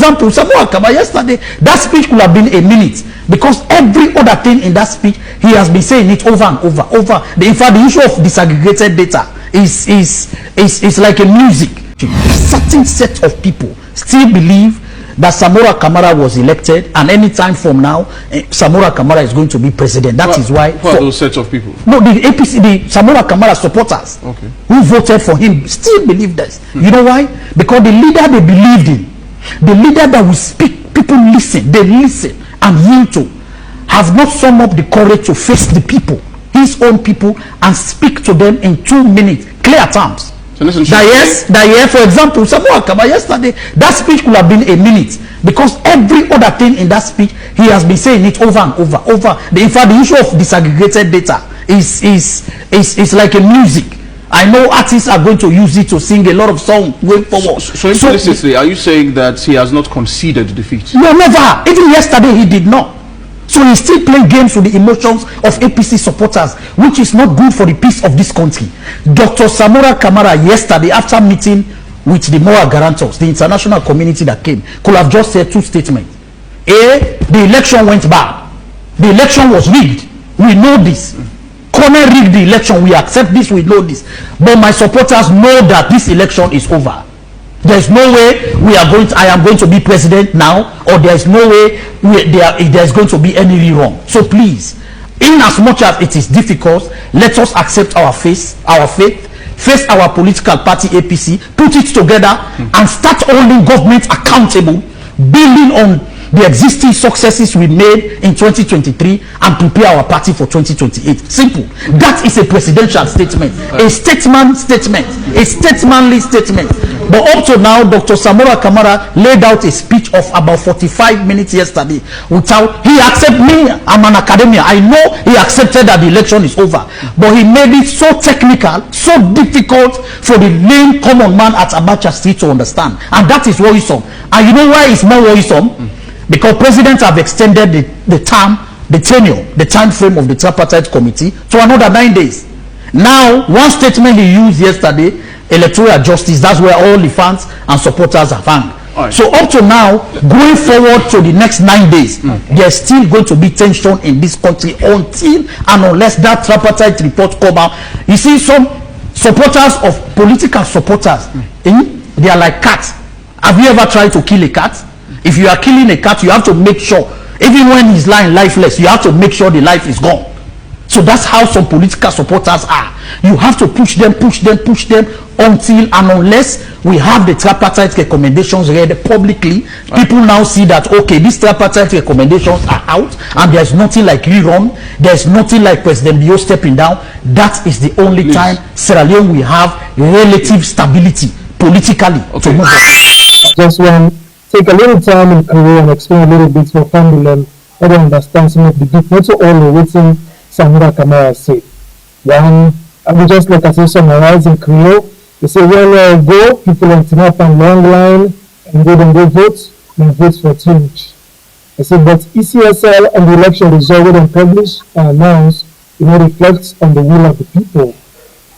example, SAMURA yesterday, that speech could have been a minute, because every other thing in that speech, he has been saying it over and over. In fact, the issue of disaggregated data is like a music. A certain set of people still believe that SAMURA was elected, and any time from now, SAMURA is going to be president. That is why. Who are those sets of people? No, the APC, the SAMURA supporters, who voted for him, still believe this. You know why? Because the leader they believed in, the leader that will speak, people listen, they listen and yield to, has not summed up the courage to face the people, his own people, and speak to them in 2 minutes, clear terms. For example, SAMURA yesterday, that speech could have been a minute, because every other thing in that speech, he has been saying it over and over. In fact, the issue of disaggregated data is like a music. I know artists are going to use it to sing a lot of songs going forward. So implicitly, are you saying that he has not conceded defeat? No, never. Even yesterday, he did not. So he's still playing games with the emotions of APC supporters, which is not good for the peace of this country. Dr. SAMURA yesterday, after meeting with the moral guarantors, the international community that came, could have just said 2 statements. A, the election went bad. The election was rigged. We know this. Corner rigged the election. We accept this. We know this. But my supporters know that this election is over. There's no way I am going to be president now, or there's no way there's going to be any rewrong. So please, in as much as it is difficult, let us accept our faith, face our political party APC, put it together, and start holding government accountable, building on the existing successes we made in 2023, and prepare our party for 2028. Simple. That is a presidential statement, a statesmanly statement. But up to now, Dr. SAMURA laid out a speech of about 45 minutes yesterday without, he accepted me, I'm an academician, I know he accepted that the election is over, but he made it so technical, so difficult for the lame common man at Abacha Street to understand, and that is worrisome. And you know why it's more worrisome? Because presidents have extended the time frame of the tripartite committee to another 9 days. Now, one statement he used yesterday, electoral justice, that's where all the fans and supporters are found. Right. So up to now, going forward to the next 9 days, there's still going to be tension in this country until and unless that tripartite report come out. You see, some supporters of political supporters, they are like cats. Have you ever tried to kill a cat? If you are killing a cat, you have to make sure, even when he's lying lifeless, you have to make sure the life is gone. So that's how some political supporters are. You have to push them until and unless we have the tripartite recommendations read publicly. People now see that, okay, these tripartite recommendations are out, and there's nothing like rerun, there's nothing like President Bio stepping down. That is the only time Sierra Leone will have relative stability politically to move on. Just one. Take a little time in Korea and explain a little bit for family how to understand some of the difference. Not all the waiting SAMURA said. One, I will just like I say summarize in Korea. They say when go, people on up and long line and go vote and vote for change. I said but ECSL and the election result when published and announced, reflects on the will of the people.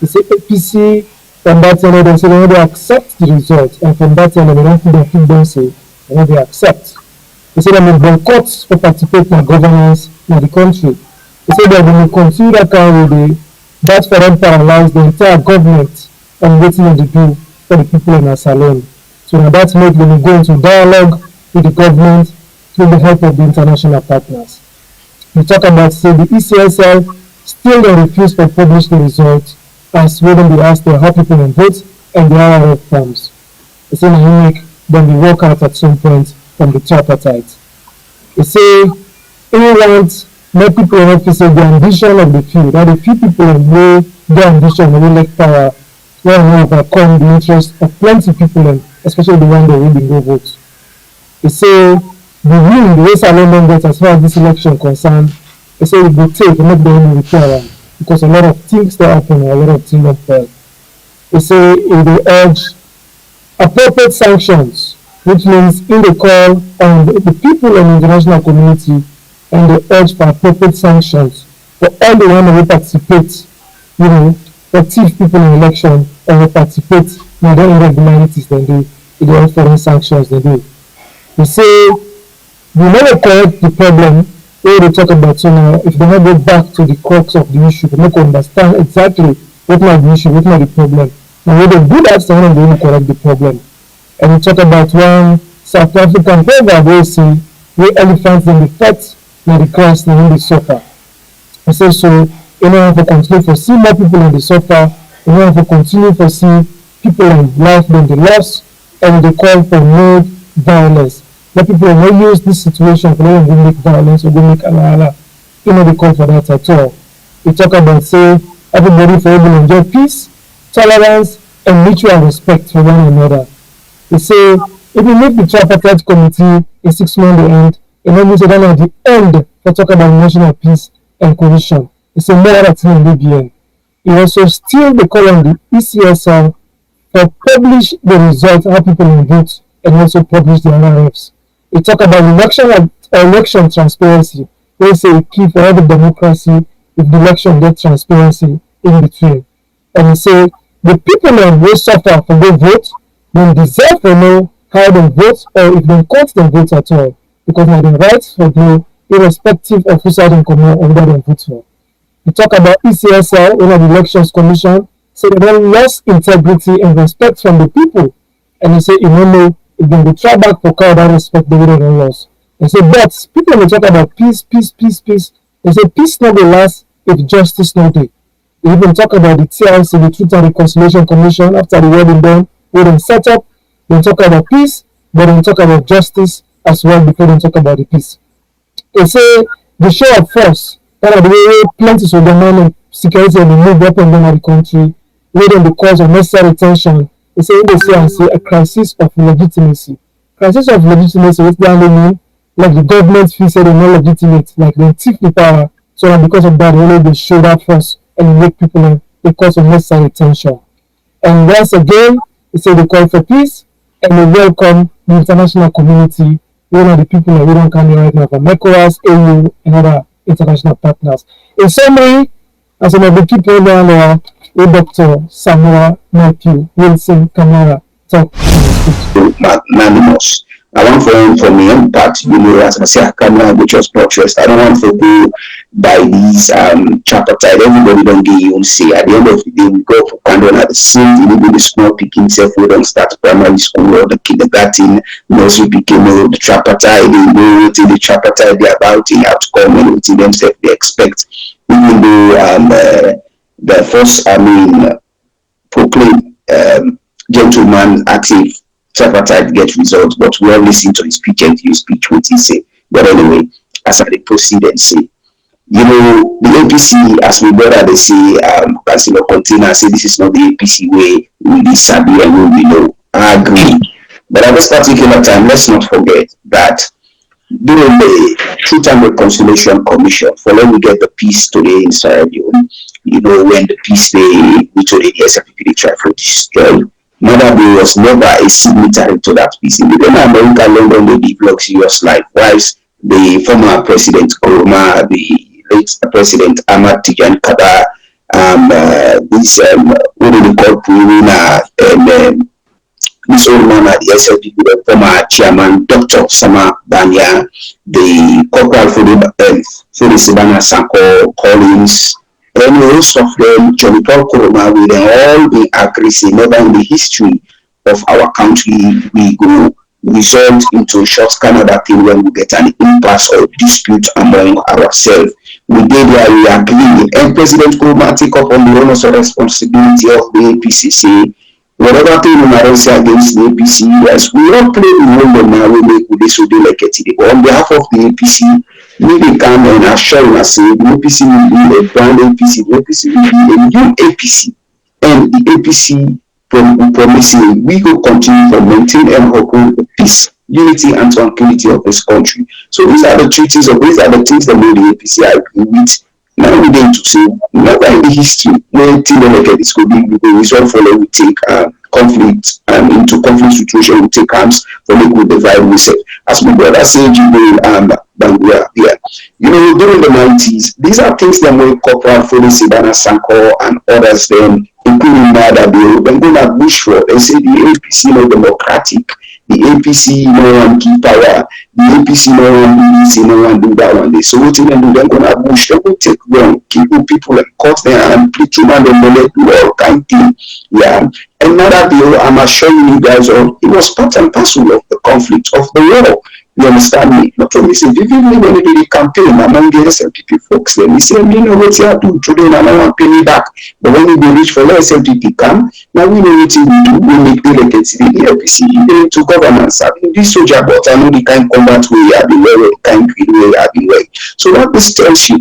They say APC. From that end, they say they accept the result, and from that end, they don't think them say they accept. They say they boycott for participate in governance in the country. They say that when we continue that kind of that's for them paralyze the entire government and waiting to do for the people in Sierra Leone. So now that's made them go into dialogue with the government through the help of the international partners. We talk about say the ECSL still they refuse to publish the result. As when they ask how people can vote and the IRF forms. They say then they walk out at some point from the tripartite. They say England, let people in office say the ambition of the few, that the few people know their ambition will elect power, will overcome the interest of plenty of people, and especially the one that really go vote. They say the will, the way Sierra Leone gets as far as this election concerned, they say it will take not the only repair. Because a lot of things that happen, a lot of things don't fail. They say they urge appropriate sanctions, which means in the call on the people in the international community, and they urge for appropriate sanctions for all the ones who participate, for thief people in election, or who participate in their irregularities, then they foreign sanctions, they do. They say we never correct the problem wey they talk about so now if they not go back to the crux of the issue, they make understand exactly what na the issue, what na the problem. And when they do that, they will correct the problem. And we talk about one South African proverb wey say wey elephants dem dey fight na the grass na im dey suffer. I say so in order for continue for see more people in the suffer, in order for continue for see people in life dem dey lost, and they call for no violence. Let people will use this situation for them to make violence or to make alala. You know they call for that at all. We talk about say everybody for able to enjoy peace, tolerance, and mutual respect for one another. They say if we make the tripartite committee in 6 months the end, and then we say that at the end for talk about national peace and cohesion. It's a more than BBN. He also still the call on the ECSL for publish the results how people will vote and also publish the NRFs. We talk about election transparency. They say key for every democracy if the election get transparency in between. And we say the people will suffer for their vote, they deserve to know how they vote or if they can't they vote at all. Because they have the right for them irrespective of who side they come or whether they vote for. We talk about ECSL, the Elections Commission, say they don't lost integrity and respect from the people. And they say, you know, if they will try back for car that respect, they would have lost. They say, but people will talk about peace. They say, peace not will last if justice not there. They even talk about the TRC, the Truth and Reconciliation Commission, after the wedding done, we then set up, they talk about peace, but they talk about justice as well before they talk about the peace. They say, the show of force, that are the way plenty of the security and the move up and down the country, leading the cause of necessary tension. They say a crisis of legitimacy. Crisis of legitimacy, what they mean? Like the government feel say they're not legitimate, like they thief the power. So because of that, they show that force and make people the cause of necessary tension. And once again, they say they call for peace and they welcome the international community, one of the people that we don't come here right now from ECOWAS, AU, and other international partners. In summary, as I keep on down with Dr. SAMURA Matthew Wilson Kamara talk magnanimous. I want for me impact, as I say, Kamara, which was portraits. I don't want to go by these tripartite. Everybody don't get you say. At the end of the day, we go for Kandon at the same time, the small picking self, we don't start primary school or the kindergarten, nursery picking, the tripartite, they know what the tripartite they about the outcome and what themselves they expect. Even though the first, proclaim gentleman active tripartite get results, but we all listen to his speech and his speech what he say. But anyway, as I proceed and say, the APC, as my brother they say, Councillor Container say this is not the APC way we be sabi and we know. I agree. But at this particular time, let's not forget that during the Truth and Reconciliation Commission, for when we get the peace today in Sierra Leone, when the peace they today the SFP they try for destroy. Mother Bay was never a signatory to that peace. Even America, London, they developed serious life. Whilst the former President Koroma, the late President Ahmad Tijan Kaba, this what do they call Purina, and this old man at the SLP, the former chairman, Dr. Sama Banya, the corporal for the Sibana Sanko Collins, and most of them, Johnny Paul Koroma, we all be aggressive. Never in the history of our country we go result into short Canada thing when we get an impasse or dispute among ourselves. We did where we agree, and President Koroma take up on the onus of responsibility of the APCC. Whatever thing we might say against the APC, yes, we don't play the role now. We make with this do like it. But on behalf of the APC, we become and assure us the APC will be a brand APC, the APC will be a new APC, and the APC promising we will continue to maintain and uphold the peace, unity, and tranquility of this country. So these are the treaties of these are the things that made the APC agree with. Now we're going to say, never in the history when things like this could be resolved for we take conflict into conflict situation, we take arms for make we divide ourselves. As my brother said, Bangura here. During the 90s, these are things that were corporal for the Sibana Sanko and others then, including Mada Bill, then go to Bushford and say the APC no democratic. the APC no one keep power, the APC no one do this, no one do that one day. So what they do, they're gonna push, they're gonna take gun, kill people and cut them and preach them and they do all kind of thing. Yeah. Another bill, I'm assuring you guys all, it was part and parcel of the conflict of the war. You understand me? Not only say vividly when they do the campaign among the SLPP folks, then they say, you know what you have to do today, and I don't want to pay me back. But when we go reach for the SLPP come, now we know what we do, we make delegates the APC into governance. I mean, this soldier, but I know the kind of combat way I've been wearing, the kind of way I've been wearing. So what this tells you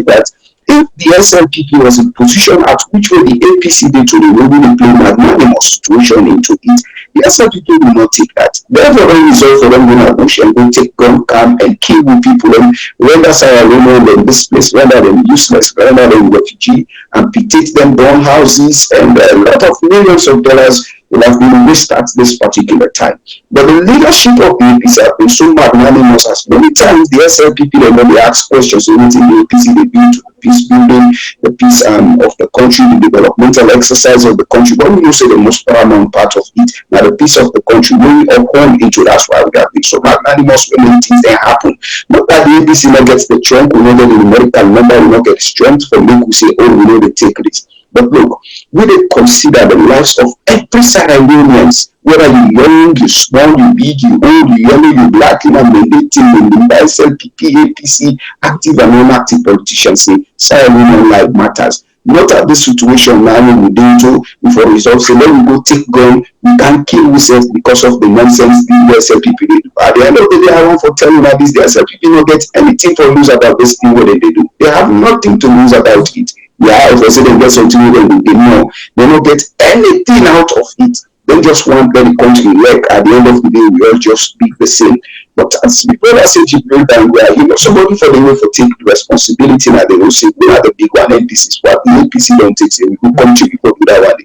that if the SLPP was in position at which way the APC did to the way we play magnanimous situation into it, the SLPP will not take that. Therefore, when result for them going to push and go take gun camp and kill people and render Sierra Leone and displaced, render them useless, render them refugee, amputate them, burn houses, and a lot of millions of dollars will have been wasted at this particular time. But the leadership of the APC have been so magnanimous as many times the SLPP and when they ask questions relating to the APC, they build to the peace building, the peace of the country, the developmental exercise of the country. But we also the most paramount part of it. Now the peace of the country, when we uphold into that's why we have been so magnanimous when things then happen. Not that the APC not gets the strength, we know that the numerical number will not get the strength for me to say, oh, we know they take this. But look, we did consider the lives of every Sierra Leoneans, whether you young, you small, you big, you old, you yellow, you black, you mandating, the SLPP, APC, active and non-active politicians say Sierra Leone life matters. Not at this situation now we do into before results. So let me go take gun, we can't kill ourselves because of the nonsense the SLPP did. At the end of the day, I want to tell you that this the SLPP don't get anything to lose about this thing what they do. They have nothing to lose about it. Yeah, if I say they get something with them, they don't get anything out of it. They just want the country like at the end of the day, we all just be the same. But as the brother said, you bring down where somebody for the way for take the responsibility, and they will say, we are the big one, and this is what the APC don't take. So we will come to people with that one.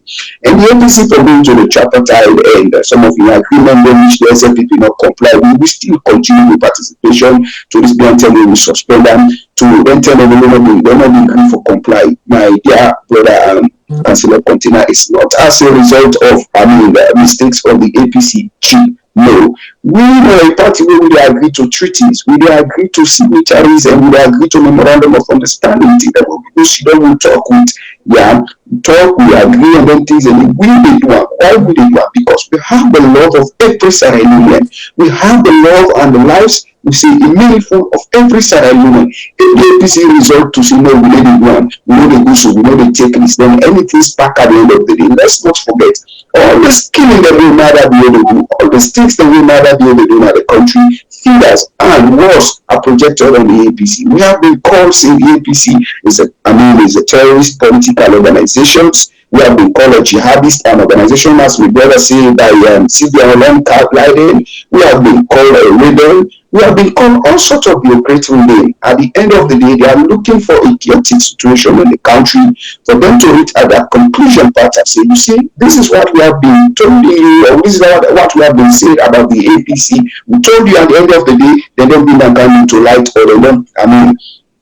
And the APC for going to the tripartite, and some of you agreement which the SLPP not comply, we will still continue with participation to this blunt and we will suspend them to then tell them they're not agree for comply. My dear brother Councillor Container, is not as a result of the mistakes of the APC chief. No, we know a party where we agree to treaties, we agree to signatories, and we agree to memorandum of understanding. That we sit down, we talk with, we agree on them things, and we do it. Why would they do it? Because we have the love of every Sierra Leonean. We have the love and the lives. We see a meaningful of every Sierra Leone. If the APC result to say no, we let it run, we know they go so, we know they take this, then anything's back at the end of the day. Let's not forget all this killing that we matter be able to do, all the stakes that we matter be able to do in the country, feeders and wars are projected on the APC. We have been called saying the APC is a terrorist political organizations. We have been called a jihadist an organization, as my brother said by Sierra Leone Leiden. We have been called a rebel. We have been called all sorts of lucrative names. At the end of the day, they are looking for a chaotic situation in the country for them to reach at that conclusion part and say, you see, this is what we have been told you, or this is what we have been saying about the APC. We told you at the end of the day, they don't bring them into light, or they don't,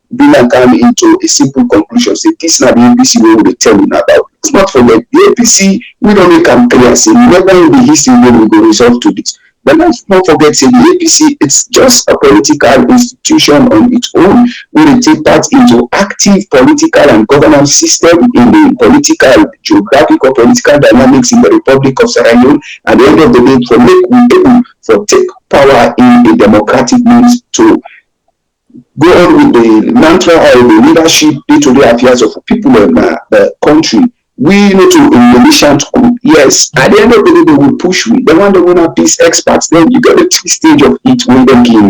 bring them into a simple conclusion. Say, this is not the APC we will tell you about. Let's not forget, the APC, we don't make them clear, say, never in the history we will go resolve to this. But let's not forget, the APC, it's just a political institution on its own, where they take part into active political and governance system in the political, geographical, political dynamics in the Republic of Sierra Leone. At the end of the day, for make we able to take power in a democratic means to go on with the mantra or the leadership day-to-day affairs of people in the country. We need to militant group. Yes, at the end of the day, they will push me. They want the winner peace experts. Then you get the stage of it when they can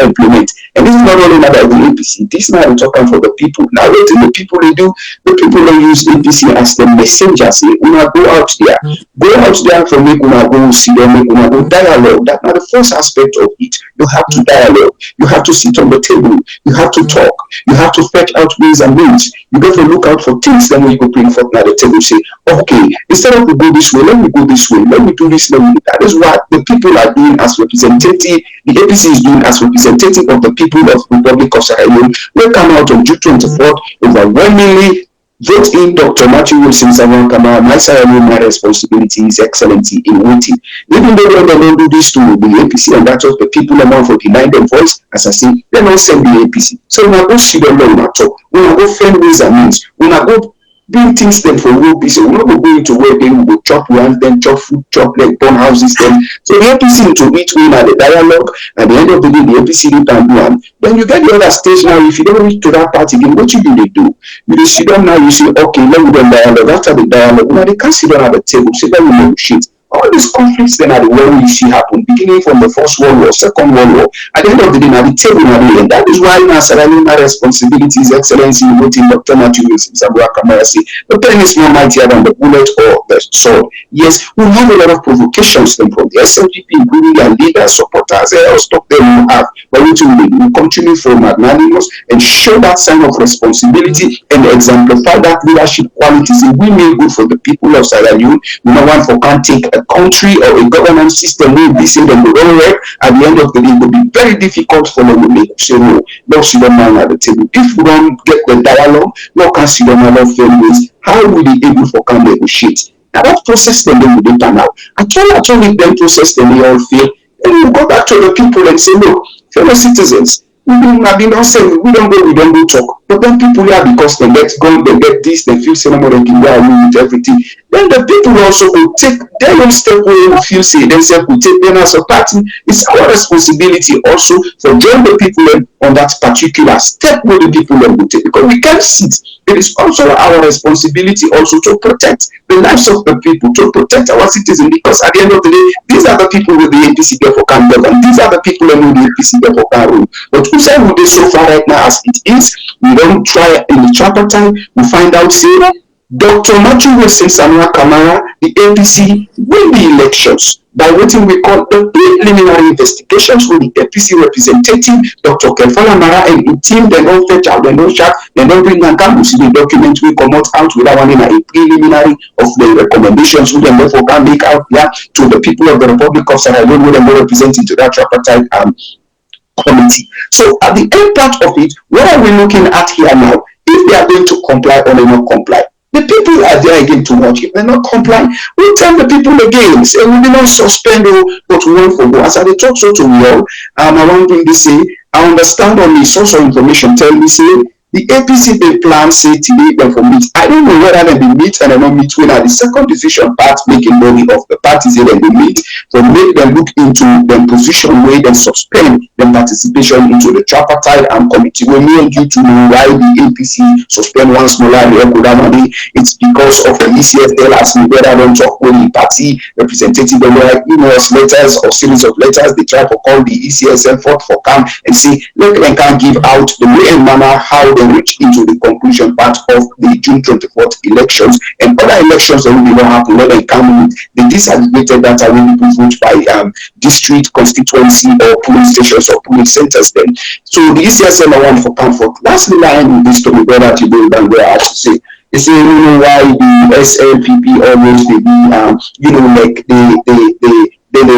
implement. And this is not only about the APC. This now we're talking for the people. Now, what do the people they do? The people don't use APC as the messenger. Say, we go out there. Go out there for make una go see them, make una go dialogue. That's not the first aspect of it. You have to dialogue. You have to sit on the table. You have to talk. You have to fetch out ways and means. You got to look out for things that when you go bring forth at the table, say, okay, instead of we go this way, let me go this way, let me do this, let me do that. That is what the people are doing as representative, the APC is doing as representative of the people of the Republic of Sierra Leone. We come out on June 24th, overwhelmingly, vote in Dr. Matthew Wilson Samuel Kamara. My Sierra Leone, my responsibility is excellency in waiting. Even though when they don't do this to the APC and that's what the people among for deny them voice, as I say, they don't send the APC. So when I go see them long at all, when I go find ways and means, when I go doing things them for real busy, we're not going to where they will chop land, then chop food, chop like burn houses, then. So the APC to each win at the dialogue, at the end of the day, the APC can do one. Then you get the other stage now. If you don't reach to that party again, what you do? You sit down now, you say, okay, let me do dialogue. After the dialogue, now they can't sit down at the table, say that we negotiate. All these conflicts then are the way we see happen, beginning from the First World War, Second World War. At the end of the day, now the table now the end. That is why now Sierra Leone responsibilities, excellency, voting Dr. Matthew Wilson Samuel Kamara say the pen is more mightier than the bullet or the sword. Yes, we have a lot of provocations from the SMGP, including their leaders, supporters, stock them we have. But we continue for magnanimous and show that sign of responsibility and exemplify that leadership qualities. If we make good for the people of Sierra Leone, no one for can't take a country or a governance system will be saying them the wrong way. At the end of the day, it will be very difficult for them to make say no. No sit down at the table. If we don't get the dialogue, no can sit down at ways. How will they able for can negotiate? Now that process then they will be done out. Actually, if them process then they all fail, then we go back to the people and say, look, fellow citizens, we don't say we don't go talk. But then people here because they get gone, they get this, they feel some more they can go with everything. Then the people also will take their own step where they feel say themselves will take them as a party. It's our responsibility also for join the people on that particular step where the people will take, because we can't sit. It is also our responsibility also to protect the lives of the people, to protect our citizens, because at the end of the day, these are the people with the APC there for can govern, these are the people who the APC there for can rule. But who said we do so far right now as it is, we don't try in the tripartite, we find out say Dr. Matthew Wilson Samuel Kamara, the APC win the elections by what we call the preliminary investigations with the APC representative, Dr. Kefala Mara and the team. They don't fetch out, they don't chat, they don't bring and come to see the document we come out without one in a preliminary of the recommendations we then therefore can make out there to the people of the Republic of Sierra Leone, who then go represent into that tripartite committee. So at the end part of it, what are we looking at here now? If they are going to comply or they not comply, the people are there again to watch. If they're not complying, we tell the people again, say we will not suspend, but we want for go. As I talk so to you all, I want to say, I understand on the source of information, tell me, say, the APC they plan say today them for meet. I don't know whether they meet and they not meet when the second decision part making body of the parties they meet for make them look into the position where they suspend their participation into the tripartite and committee. We need you to know why the APC suspend one smaller money. It's because of the ECF tell us whether I don't talk with the party representative, they write emails, letters or series of letters. They try to call the ECSL for come and say let them can give out the way and manner how they reach into the conclusion part of the June 24th elections and other elections that will not happen when they come with the disaggregated data when people vote by district, constituency or polling stations or polling centers then. So the ECSL one for comfort. That's the line with this to me brother to go down where I have to say. You see, why the SLPP always they be they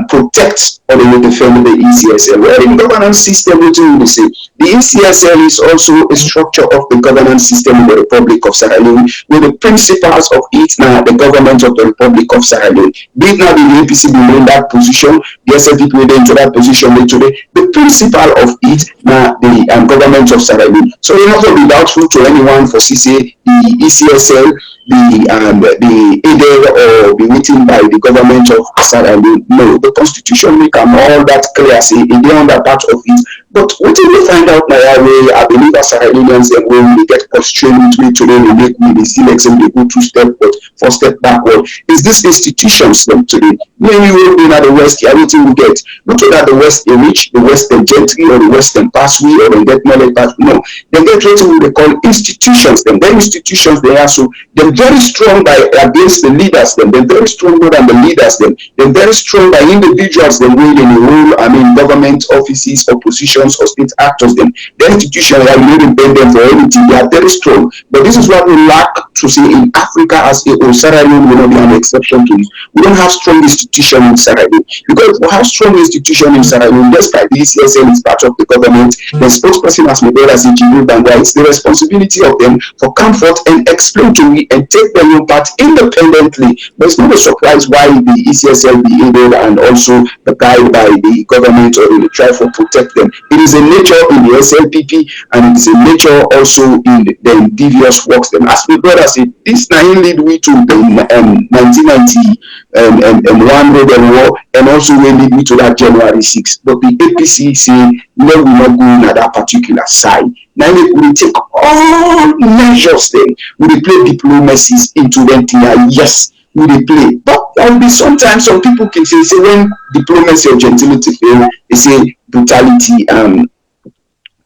protect or they defend the ECSL. Well, in the governance system, what do we say? The ECSL is also a structure of the governance system in the Republic of Sierra Leone, with the principles of it now the government of the Republic of Sierra Leone. Be it now the APC be in that position, the SLPP will into that position today. The principle of it now the government of Sierra Leone. So you not going to be doubtful to anyone for CCA, the ECSL, the aided or be written by the government of Sierra Leone. No, the constitution make all that clear, say they on that part of it. But what did we find out now? I believe as Sierra Leoneans and when we get constrained with today, we make we see like some they go 2 steps but 4 steps backward. Is this institutions them today? When you will be at the West, everything we get. Not that the West is rich, the Western gentry or the Western pathway or they get knowledge path. No, they get what they call institutions. Them their institutions they are so they're very strong by against the leaders. They're very stronger than the leaders. They're very strong by individuals. They will in the role. I mean, government offices or positions institutions or state actors, them, the institutions are really bend them for anything. They are very strong. But this is what we lack to see in Africa as a whole. Sierra Leone will not be an exception to it. We don't have strong institutions in Sierra Leone. Because we have strong institutions in Sierra Leone, despite the ECSL is part of the government, the spokesperson, as my brother said, it's the responsibility of them for comfort and explain to me and take their own part independently. But it's not a surprise why the ECSL behaved and also the guide by the government or the try to protect them. It is a nature in the SLPP and it is a nature also in the devious works. Then, as my brother said, this now lead we to the 1991 rebel war and also will lead me to that January 6th. But the APC say no, we not go in at that particular side. Now we take all measures then. We play diplomacies into them. Yes, we play. But there will be sometimes some people can say when diplomacy or gentility fail, they say brutality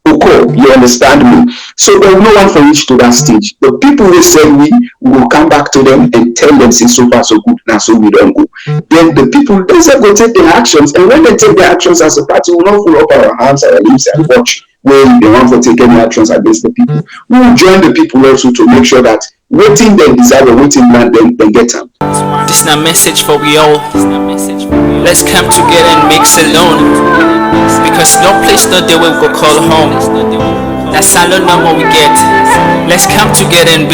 you understand me? So there will no one for reach to that stage. The people who said we will come back to them and tell them say so far so good, now so we don't go. Then the people themselves will take their actions, and when they take their actions as a party, we will not pull up our hands and lips and watch when they want to take any actions against the people. We will join the people also to make sure that waiting they desire or waiting land then they get them. This is a message for we all. Let's come together and make Salone. Because no place no day we go call home. That's all no more we get. Let's come together and